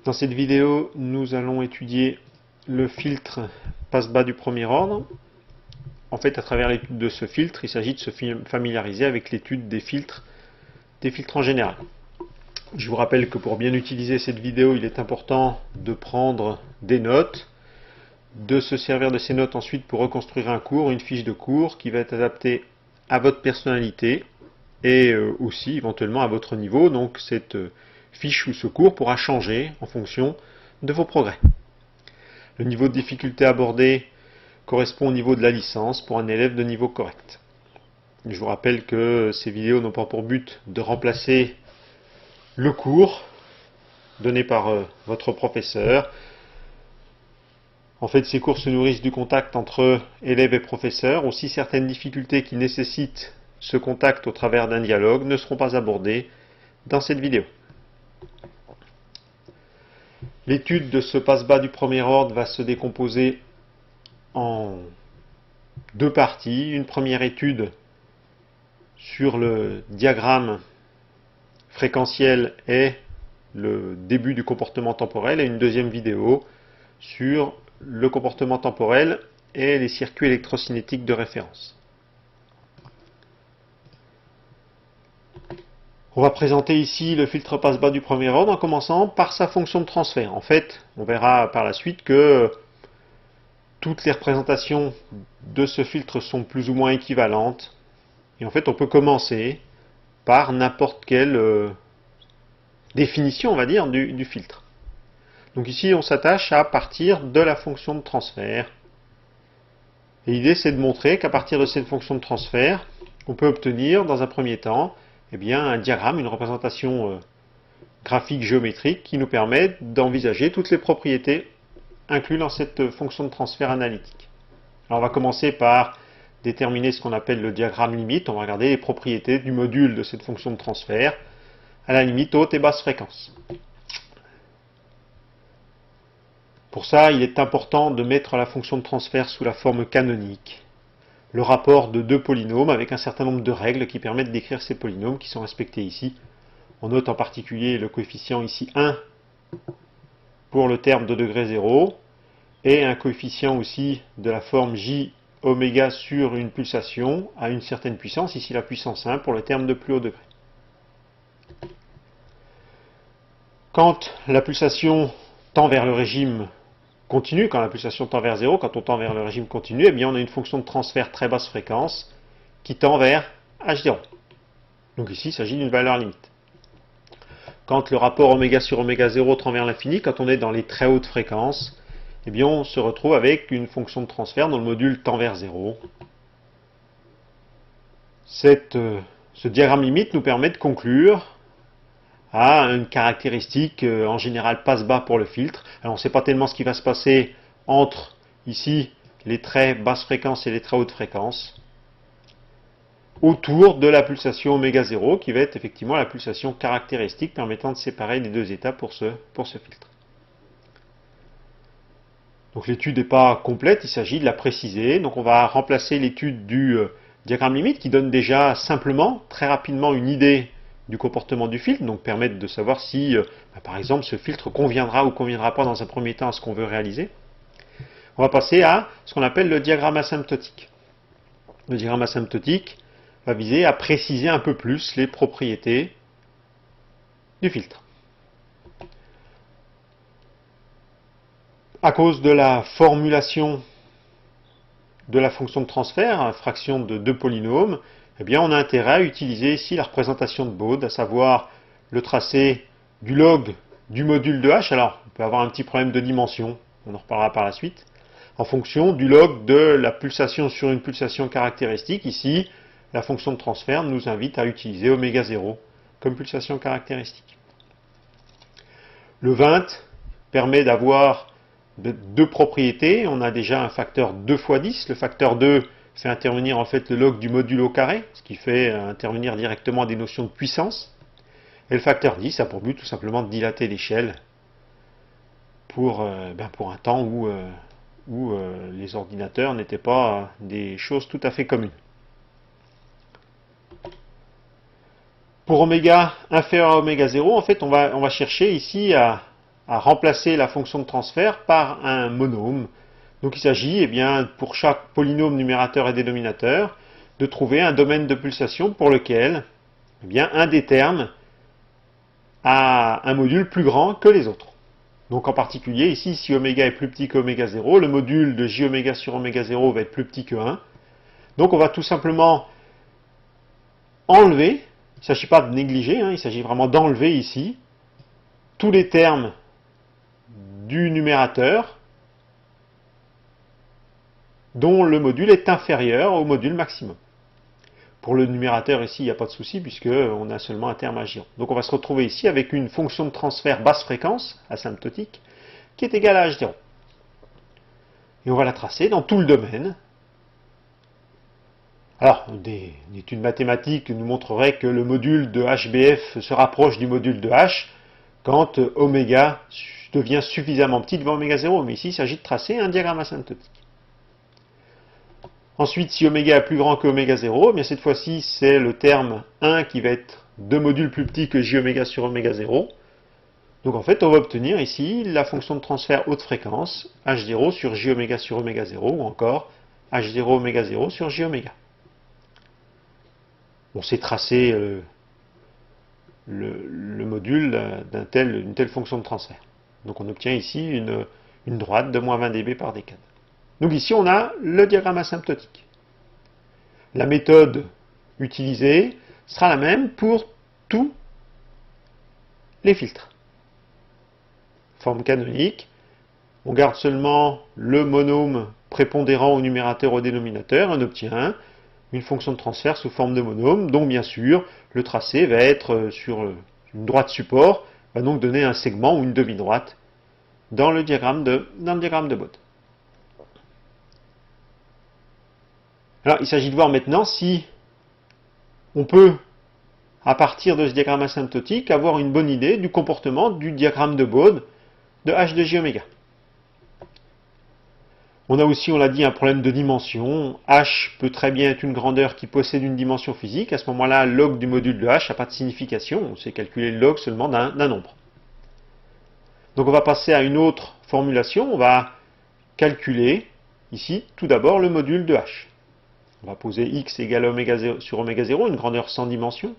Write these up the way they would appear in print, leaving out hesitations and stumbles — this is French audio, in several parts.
Dans cette vidéo, nous allons étudier le filtre passe-bas du premier ordre. En fait, à travers l'étude de ce filtre, il s'agit de se familiariser avec l'étude des filtres en général. Je vous rappelle que pour bien utiliser cette vidéo, il est important de prendre des notes, de se servir de ces notes ensuite pour reconstruire un cours, une fiche de cours qui va être adaptée à votre personnalité et aussi éventuellement à votre niveau. Donc cette fiche ou ce cours pourra changer en fonction de vos progrès. Le niveau de difficulté abordé correspond au niveau de la licence pour un élève de niveau correct. Je vous rappelle que ces vidéos n'ont pas pour but de remplacer le cours donné par votre professeur. En fait, ces cours se nourrissent du contact entre élèves et professeurs. Aussi, certaines difficultés qui nécessitent ce contact au travers d'un dialogue ne seront pas abordées dans cette vidéo. L'étude de ce passe-bas du premier ordre va se décomposer en deux parties. Une première étude sur le diagramme fréquentiel et le début du comportement temporel et une deuxième vidéo sur le comportement temporel et les circuits électrocinétiques de référence. On va présenter ici le filtre passe-bas du premier ordre en commençant par sa fonction de transfert. En fait, on verra par la suite que toutes les représentations de ce filtre sont plus ou moins équivalentes. Et en fait, on peut commencer par n'importe quelle définition, on va dire, du filtre. Donc ici, on s'attache à partir de la fonction de transfert. Et l'idée, c'est de montrer qu'à partir de cette fonction de transfert, on peut obtenir, dans un premier temps, un diagramme, une représentation graphique géométrique qui nous permet d'envisager toutes les propriétés incluses dans cette fonction de transfert analytique. Alors on va commencer par déterminer ce qu'on appelle le diagramme limite. On va regarder les propriétés du module de cette fonction de transfert à la limite haute et basse fréquence. Pour ça, il est important de mettre la fonction de transfert sous la forme canonique, le rapport de deux polynômes avec un certain nombre de règles qui permettent d'écrire ces polynômes qui sont respectés ici. On note en particulier le coefficient ici 1 pour le terme de degré 0 et un coefficient aussi de la forme j oméga sur une pulsation à une certaine puissance, ici la puissance 1 pour le terme de plus haut degré. Quand la pulsation tend vers le régime continu, quand la pulsation tend vers 0, quand on tend vers le régime continu, on a une fonction de transfert très basse fréquence qui tend vers H0. Donc ici, il s'agit d'une valeur limite. Quand le rapport oméga sur oméga 0 tend vers l'infini, quand on est dans les très hautes fréquences, on se retrouve avec une fonction de transfert dont le module tend vers 0. Ce diagramme limite nous permet de conclure à une caractéristique en général passe-bas pour le filtre. Alors on ne sait pas tellement ce qui va se passer entre ici les très basses fréquences et les très hautes fréquences autour de la pulsation oméga 0 qui va être effectivement la pulsation caractéristique permettant de séparer les deux états pour ce filtre. Donc l'étude n'est pas complète, il s'agit de la préciser. Donc on va remplacer l'étude du diagramme limite qui donne déjà simplement, très rapidement, une idée du comportement du filtre, donc permettre de savoir si, par exemple, ce filtre conviendra ou conviendra pas dans un premier temps à ce qu'on veut réaliser. On va passer à ce qu'on appelle le diagramme asymptotique. Le diagramme asymptotique va viser à préciser un peu plus les propriétés du filtre. À cause de la formulation de la fonction de transfert, fraction de deux polynômes, on a intérêt à utiliser ici la représentation de Bode, à savoir le tracé du log du module de h. Alors, on peut avoir un petit problème de dimension, on en reparlera par la suite, en fonction du log de la pulsation sur une pulsation caractéristique. Ici, la fonction de transfert nous invite à utiliser oméga 0 comme pulsation caractéristique. Le 20 permet d'avoir deux propriétés. On a déjà un facteur 2 fois 10. Le facteur 2 fait intervenir en fait le log du module au carré, ce qui fait intervenir directement des notions de puissance. Et le facteur 10 a pour but tout simplement de dilater l'échelle pour un temps où les ordinateurs n'étaient pas des choses tout à fait communes. Pour oméga inférieur à oméga 0, en fait, on va chercher ici à à remplacer la fonction de transfert par un monôme. Donc il s'agit, pour chaque polynôme numérateur et dénominateur, de trouver un domaine de pulsation pour lequel un des termes a un module plus grand que les autres. Donc en particulier, ici, si oméga est plus petit que oméga 0, le module de j oméga sur oméga 0 va être plus petit que 1. Donc on va tout simplement enlever, il ne s'agit pas de négliger, il s'agit vraiment d'enlever ici tous les termes du numérateur dont le module est inférieur au module maximum. Pour le numérateur ici, il n'y a pas de souci puisqu'on a seulement un terme à J. Donc on va se retrouver ici avec une fonction de transfert basse fréquence, asymptotique, qui est égale à H0. Et on va la tracer dans tout le domaine. Alors, des études mathématiques nous montreraient que le module de HBF se rapproche du module de H quand oméga devient suffisamment petit devant oméga 0, mais ici il s'agit de tracer un diagramme asymptotique. Ensuite, si oméga est plus grand que oméga 0, cette fois-ci c'est le terme 1 qui va être 2 modules plus petits que j oméga sur oméga 0. Donc en fait, on va obtenir ici la fonction de transfert haute fréquence, H0 sur j oméga sur oméga 0, ou encore H0 oméga 0 sur j oméga. On sait tracer le module d'une telle fonction de transfert. Donc on obtient ici une droite de moins 20 dB par décade. Donc ici on a le diagramme asymptotique. La méthode utilisée sera la même pour tous les filtres. Forme canonique, on garde seulement le monôme prépondérant au numérateur au dénominateur, on obtient une fonction de transfert sous forme de monôme, dont bien sûr le tracé va être sur une droite support, va donc donner un segment ou une demi-droite dans le diagramme de Bode. Alors il s'agit de voir maintenant si on peut, à partir de ce diagramme asymptotique, avoir une bonne idée du comportement du diagramme de Bode de H de j oméga. On a aussi, on l'a dit, un problème de dimension. H peut très bien être une grandeur qui possède une dimension physique. À ce moment-là, log du module de H n'a pas de signification. On sait calculer le log seulement d'un nombre. Donc on va passer à une autre formulation. On va calculer ici tout d'abord le module de H. On va poser x égale oméga 0 sur oméga 0, une grandeur sans dimension.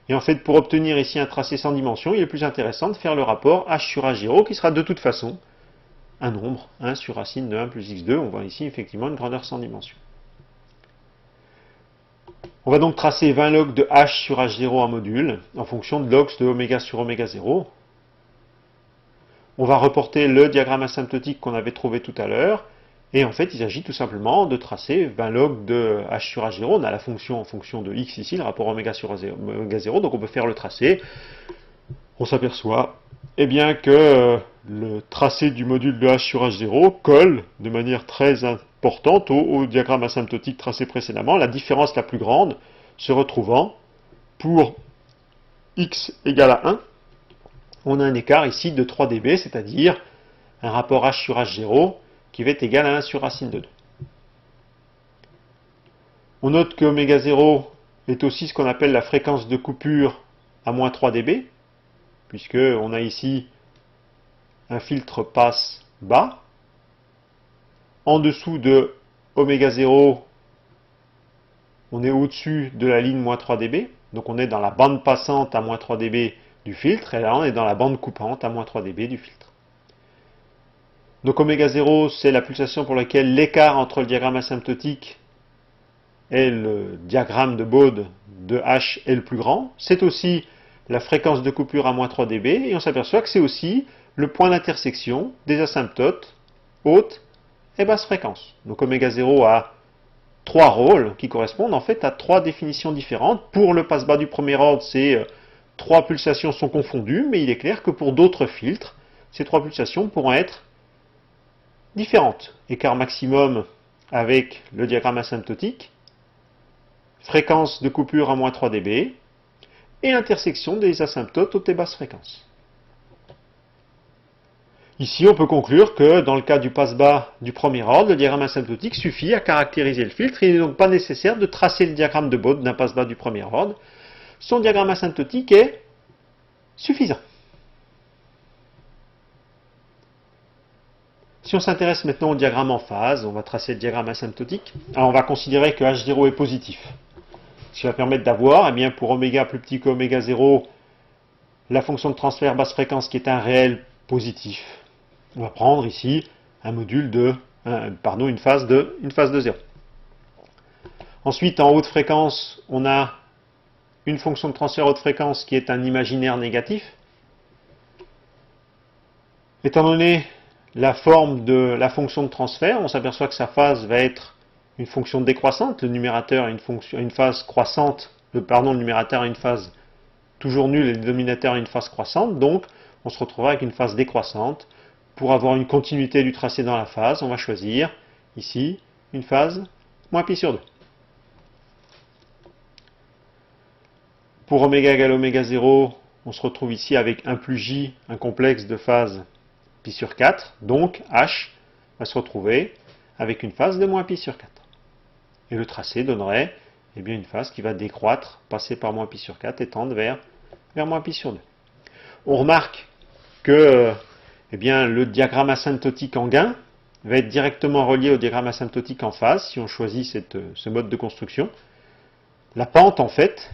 Et en fait, pour obtenir ici un tracé sans dimension, il est plus intéressant de faire le rapport H sur H0, qui sera de toute façon un nombre, 1 sur racine de 1 plus x2, on voit ici effectivement une grandeur sans dimension. On va donc tracer 20 logs de h sur h0 en module, en fonction de logs de oméga sur oméga 0. On va reporter le diagramme asymptotique qu'on avait trouvé tout à l'heure, et en fait il s'agit tout simplement de tracer 20 logs de h sur h0. On a la fonction en fonction de x ici, le rapport oméga sur oméga 0, donc on peut faire le tracé. On s'aperçoit que le tracé du module de h sur h0 colle de manière très importante au diagramme asymptotique tracé précédemment, la différence la plus grande se retrouvant pour x égale à 1, on a un écart ici de 3 dB, c'est-à-dire un rapport h sur h0 qui va être égal à 1 sur racine de 2. On note que oméga 0 est aussi ce qu'on appelle la fréquence de coupure à moins 3 dB, puisqu'on a ici un filtre passe bas. En dessous de oméga 0, on est au-dessus de la ligne moins 3 dB. Donc on est dans la bande passante à moins 3 dB du filtre, et là on est dans la bande coupante à moins 3 dB du filtre. Donc oméga 0, c'est la pulsation pour laquelle l'écart entre le diagramme asymptotique et le diagramme de Bode de H est le plus grand. C'est aussi la fréquence de coupure à moins 3 dB, et on s'aperçoit que c'est aussi le point d'intersection des asymptotes haute et basse fréquence. Donc oméga 0 a 3 rôles qui correspondent en fait à 3 définitions différentes. Pour le passe-bas du premier ordre, ces 3 pulsations sont confondues, mais il est clair que pour d'autres filtres, ces 3 pulsations pourront être différentes. Écart maximum avec le diagramme asymptotique, fréquence de coupure à moins 3 dB, et intersection des asymptotes haute et basse fréquence. Ici, on peut conclure que dans le cas du passe-bas du premier ordre, le diagramme asymptotique suffit à caractériser le filtre. Il n'est donc pas nécessaire de tracer le diagramme de Bode d'un passe-bas du premier ordre. Son diagramme asymptotique est suffisant. Si on s'intéresse maintenant au diagramme en phase, on va tracer le diagramme asymptotique. Alors on va considérer que H0 est positif. Ce qui va permettre d'avoir, eh bien, pour oméga plus petit que oméga 0, la fonction de transfert basse fréquence qui est un réel positif. On va prendre ici un module de, une phase de 0. Ensuite, en haute fréquence, on a une fonction de transfert haute fréquence qui est un imaginaire négatif. Étant donné la forme de la fonction de transfert, on s'aperçoit que sa phase va être une fonction décroissante. Le numérateur a une phase croissante, le numérateur a une phase toujours nulle et le dénominateur a une phase croissante. Donc, on se retrouvera avec une phase décroissante. Pour avoir une continuité du tracé dans la phase, on va choisir ici une phase moins pi sur 2. Pour oméga égale oméga 0, on se retrouve ici avec 1 plus j, un complexe de phase pi sur 4. Donc h va se retrouver avec une phase de moins pi sur 4. Et le tracé donnerait une phase qui va décroître, passer par moins pi sur 4 et tendre vers moins pi sur 2. On remarque que le diagramme asymptotique en gain va être directement relié au diagramme asymptotique en phase si on choisit ce mode de construction. La pente, en fait,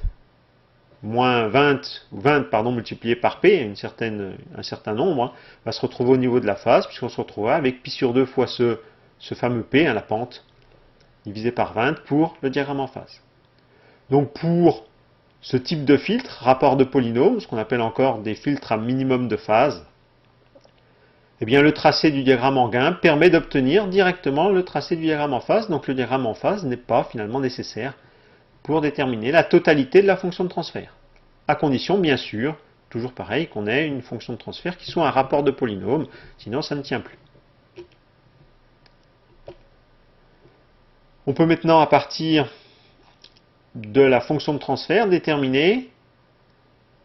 moins 20 multiplié par p, un certain nombre, va se retrouver au niveau de la phase, puisqu'on se retrouvera avec pi sur 2 fois ce fameux p, la pente, divisé par 20 pour le diagramme en phase. Donc pour ce type de filtre, rapport de polynôme, ce qu'on appelle encore des filtres à minimum de phase, le tracé du diagramme en gain permet d'obtenir directement le tracé du diagramme en phase. Donc le diagramme en phase n'est pas finalement nécessaire pour déterminer la totalité de la fonction de transfert. À condition, bien sûr, toujours pareil, qu'on ait une fonction de transfert qui soit un rapport de polynôme, sinon ça ne tient plus. On peut maintenant, à partir de la fonction de transfert, déterminer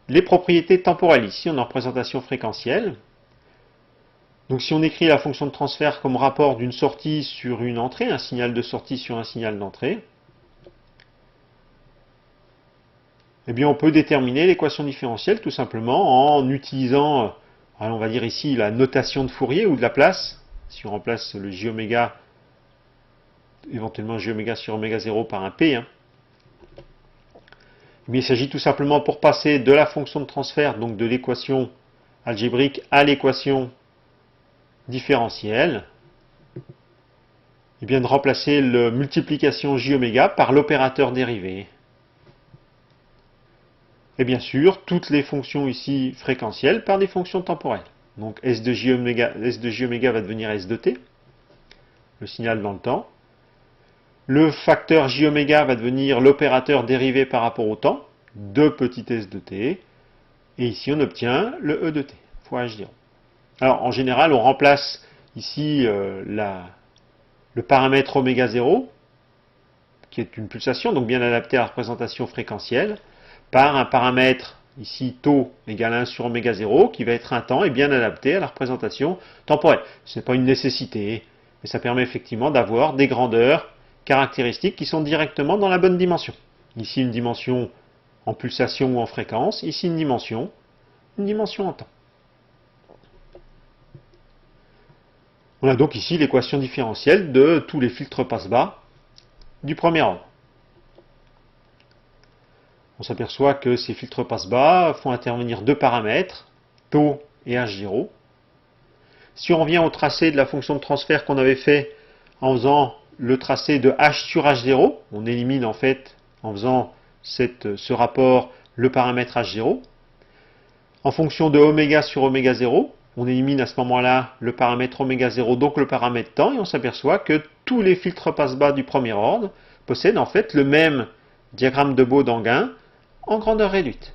les propriétés temporelles. Ici, on est en représentation fréquentielle. Donc si on écrit la fonction de transfert comme rapport d'une sortie sur une entrée, un signal de sortie sur un signal d'entrée, on peut déterminer l'équation différentielle tout simplement en utilisant, on va dire ici, la notation de Fourier ou de Laplace. Si on remplace le j oméga, éventuellement j oméga sur oméga 0 par un p. Il s'agit tout simplement pour passer de la fonction de transfert, donc de l'équation algébrique à l'équation différentielle, de remplacer la multiplication j oméga par l'opérateur dérivé. Et bien sûr, toutes les fonctions ici fréquentielles par des fonctions temporelles. Donc s de j oméga va devenir s de t, le signal dans le temps. Le facteur j oméga va devenir l'opérateur dérivé par rapport au temps, 2 petit s de t. Et ici, on obtient le e de t, fois h0. Alors, en général, on remplace ici le paramètre oméga 0, qui est une pulsation, donc bien adapté à la représentation fréquentielle, par un paramètre, ici tau égale 1 sur oméga 0, qui va être un temps et bien adapté à la représentation temporelle. Ce n'est pas une nécessité, mais ça permet effectivement d'avoir des grandeurs caractéristiques qui sont directement dans la bonne dimension. Ici, une dimension en pulsation ou en fréquence, ici, une dimension en temps. On a donc ici l'équation différentielle de tous les filtres passe-bas du premier ordre. On s'aperçoit que ces filtres passe-bas font intervenir deux paramètres, tau et h0. Si on revient au tracé de la fonction de transfert qu'on avait fait en faisant le tracé de h sur h0, on élimine en fait, en faisant ce rapport, le paramètre h0. En fonction de oméga sur oméga 0, on élimine à ce moment-là le paramètre oméga 0, donc le paramètre temps, et on s'aperçoit que tous les filtres passe-bas du premier ordre possèdent en fait le même diagramme de Bode en gain en grandeur réduite.